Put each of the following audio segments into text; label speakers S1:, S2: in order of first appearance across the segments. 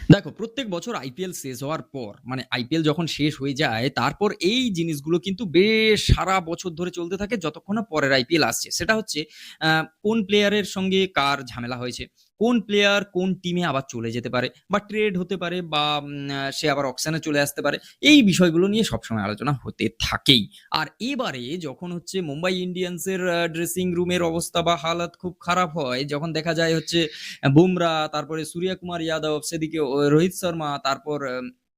S1: দেখো, প্রত্যেক বছর আইপিএল শেষ হওয়ার পর মানে আইপিএল যখন শেষ হয়ে যায় তারপর এই জিনিসগুলো কিন্তু বেশ সারা বছর ধরে চলতে থাকে যতক্ষণ না পরের আইপিএল আসছে। সেটা হচ্ছে কোন প্লেয়ারের সঙ্গে কার ঝামেলা হয়েছে, কোন প্লেয়ার কোন টিমে আবার চলে যেতে পারে বা ট্রেড হতে পারে বা সে আবার অকশনে চলে আসতে পারে। এই বিষয়গুলো নিয়ে সবসময় আলোচনা হতে থাকেই। আর এবারে যখন হচ্ছে মুম্বাই ইন্ডিয়ান্সের ড্রেসিং রুমের অবস্থা বা হালাত খুব খারাপ হয়, যখন দেখা যায় হচ্ছে বুমরা, তারপরে সূর্য কুমার যাদব, সেদিকে রোহিত শর্মা, তারপর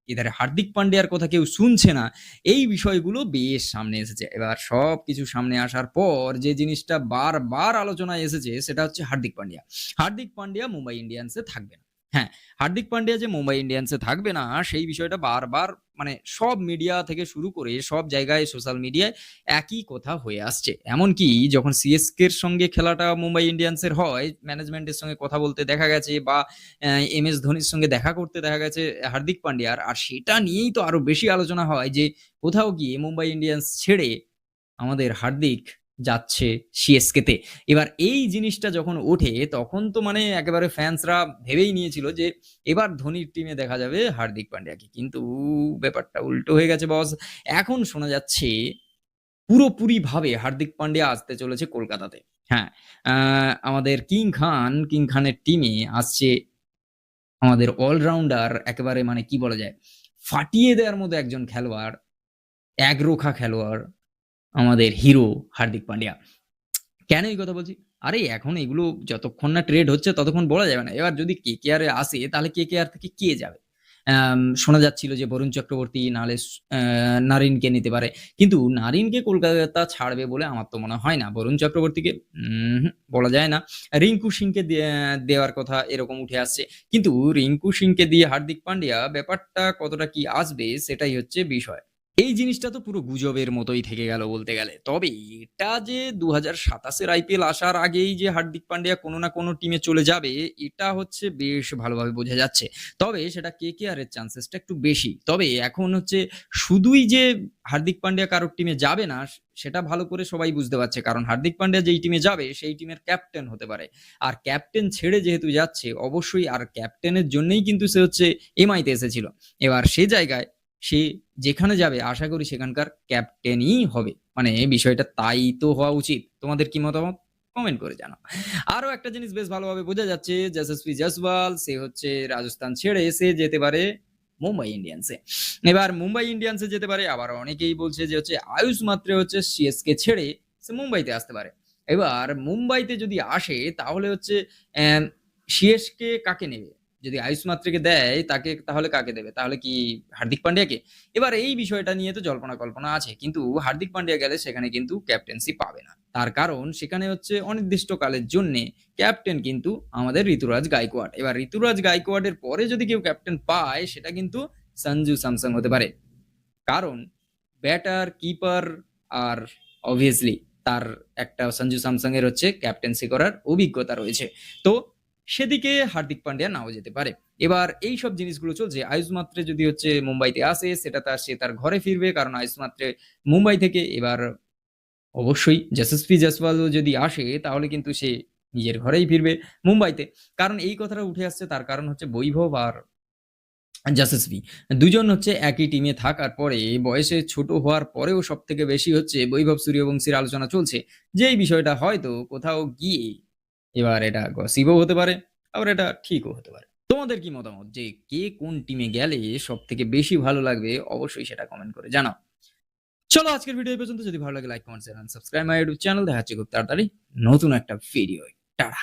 S1: এধারে হার্দিক পান্ডিয়ার কথা কেউ শুনছে না। এই বিষয়গুলো বেশ সামনে এসেছে। এবার সবকিছু সামনে আসার পর যে জিনিসটা বারবার আলোচনায় এসেছে সেটা হচ্ছে হার্দিক পান্ডিয়া। হার্দিক পান্ডিয়া মুম্বাই ইন্ডিয়ান্সে থাকবে না। হ্যাঁ, হার্দিক পান্ডিয়া যে মুম্বাই ইন্ডিয়ান্সে থাকবে না সেই বিষয়টা বারবার মানে সব মিডিয়া থেকে শুরু করে সব জায়গায় সোশ্যাল মিডিয়ায় একই কথা হয়ে আসছে। এমনকি যখন সিএসকের সঙ্গে খেলাটা মুম্বাই ইন্ডিয়ান্সের হয়, ম্যানেজমেন্টের সঙ্গে কথা বলতে দেখা গেছে বা এমএস ধোনির সঙ্গে দেখা করতে দেখা গেছে হার্দিক পান্ডিয়ার, আর সেটা নিয়েই তো আরো বেশি আলোচনা হয় যে কোথাও গিয়ে মুম্বাই ইন্ডিয়ান্স ছেড়ে আমাদের হার্দিক যাচ্ছে সিএসকেতে। এবার এই জিনিসটা যখন ওঠে তখন তো মানে একেবারে ফ্যান্সরা ভেবেই নিয়েছিল যে এবার ধোনির টিমে দেখা যাবে হার্দিক পান্ডিয়াকে, কিন্তু ব্যাপারটা উল্টো হয়ে গেছে বস। এখন শোনা যাচ্ছে পুরোপুরিভাবে হার্দিক পান্ডিয়া আসতে চলেছে কলকাতাতে। হ্যাঁ, আমাদের কিং খানের টিমে আসছে আমাদের অলরাউন্ডার, একেবারে মানে কি বলা যায়, ফাটিয়ে দেওয়ার মতো একজন খেলোয়াড়, একরোখা খেলোয়াড়, আমাদের হিরো হার্দিক পান্ডিয়া। কেন এই কথা বলছি? আরে এখন এগুলো যতক্ষণ না ট্রেড হচ্ছে ততক্ষণ বলা যাবে না। এবার যদি কেকেআর এ আসে তাহলে কেকেআর থেকে কে যাবে? শোনা যাচ্ছিল যে বরুণ চক্রবর্তী নাহলে নারিনকে নিতে পারে। কিন্তু নারিনকে কলকাতা ছাড়বে বলে আমার তো মনে হয় না। বরুণ চক্রবর্তীকে বলা যায় না। রিঙ্কু সিংকে দেওয়ার কথা এরকম উঠে আসছে। কিন্তু রিঙ্কু সিংকে দিয়ে হার্দিক পান্ডিয়া ব্যাপারটা কতটা কি আসবে সেটাই হচ্ছে বিষয়। এই জিনিসটা তো পুরো গুজবের মতোই থেকে গেল বলতে গেলে। তবে এটা যে ২০২৭ এর আইপিএল আসার আগেই যে হার্দিক পান্ডিয়া কোনো না কোনো টিমে চলে যাবে, এটা হচ্ছে বেশ ভালোভাবে বোঝা যাচ্ছে। তবে সেটা কেকেআর এর চান্সেসটা একটু বেশি। তবে এখন হচ্ছে শুধুই যে হার্দিক পান্ডিয়া কারোর টিমে যাবে না, সেটা ভালো করে সবাই বুঝতে পারছে। কারণ হার্দিক পান্ডিয়া যেই টিমে যাবে সেই টিমের ক্যাপ্টেন হতে পারে। আর ক্যাপ্টেন ছেড়ে যেহেতু যাচ্ছে অবশ্যই, আর ক্যাপ্টেনের জন্যই কিন্তু সে হচ্ছে এমআইতে এসেছিল। এবার সে জায়গায় সে যেখানে যাবে আশা করি সেখানকার ক্যাপ্টেনই হবে। মানে বিষয়টা তাই তো হওয়া উচিত। তোমাদের কি মতামত? কমেন্ট করে জানাও। আরো একটা জিনিস বেশ ভালোভাবে বোঝা যাচ্ছে, যশস্বী জয়সওয়াল সে হচ্ছে রাজস্থান ছেড়ে এসে যেতে পারে মুম্বাই ইন্ডিয়ান্সে। এবার মুম্বাই ইন্ডিয়ান্সে যেতে পারে, আবার অনেকেই বলছে যে হচ্ছে আয়ুষ মাত্রে হচ্ছে সিএসকে ছেড়ে সে মুম্বাইতে আসতে পারে। এবার মুম্বাইতে যদি আসে তাহলে হচ্ছে সিএসকে কাকে নেবে? যদি আয়ুষ মাত্রেকে দেয় তাকে, তাহলে কাকে দেবে? তাহলে কি হার্দিক পান্ডিয়াকে? এবার এই বিষয়টা নিয়ে তো জল্পনা কল্পনা আছে, কিন্তু হার্দিক পান্ডিয়া গেলে সেখানে কিন্তু ক্যাপ্টেন্সি পাবে না। তার কারণ সেখানে হচ্ছে অনির্দিষ্টকালের জন্য ক্যাপ্টেন কিন্তু আমাদের ঋতুরাজ গায়কোয়াড়। এবার ঋতুরাজ গায়কোয়াড়ের পরে যদি কেউ ক্যাপ্টেন পায় সেটা কিন্তু সঞ্জু স্যামসং হতে পারে। কারণ ব্যাটার, কিপার আর অবভিয়াসলি তার একটা সঞ্জু স্যামসং এর হচ্ছে ক্যাপ্টেন্সি করার অভিজ্ঞতা রয়েছে। তো সেদিকে হার্দিক পান্ডিয়া নাও যেতে পারে। এবার এই সব জিনিসগুলো চলছে। আয়ুষ মাত্রে যদি হচ্ছে মুম্বাইতে আসে সেটা সে তার ঘরে ফিরবে, কারণ আয়ুষ মাত্রে মুম্বাই থেকে। এবার অবশ্যই যশস্বী জয়সওয়ালও যদি আসে তাহলে কিন্তু সে নিজের ঘরেই ফিরবে মুম্বাইতে। কারণ এই কথাটা উঠে আসছে, তার কারণ হচ্ছে বৈভব আর যশস্বী দুজন হচ্ছে একই টিমে থাকার পরে, বয়সে ছোট হওয়ার পরেও সব থেকে বেশি হচ্ছে বৈভব সূর্যবংশীর আলোচনা চলছে, যে এই বিষয়টা হয়তো কোথাও গিয়ে এবার এটা গসিপও হতে পারে, আবার এটা ঠিকও হতে পারে। তোমাদের কি মতামত যে কে কোন টিমে গেলে সব থেকে বেশি ভালো লাগবে? অবশ্যই সেটা কমেন্ট করে জানাও। চলো আজকের ভিডিও এই পর্যন্ত। যদি ভালো লাগে like, comment, share, subscribe my YouTube channel. দেখা হচ্ছে খুব তাড়াতাড়ি নতুন একটা ভিডিও। টাটা।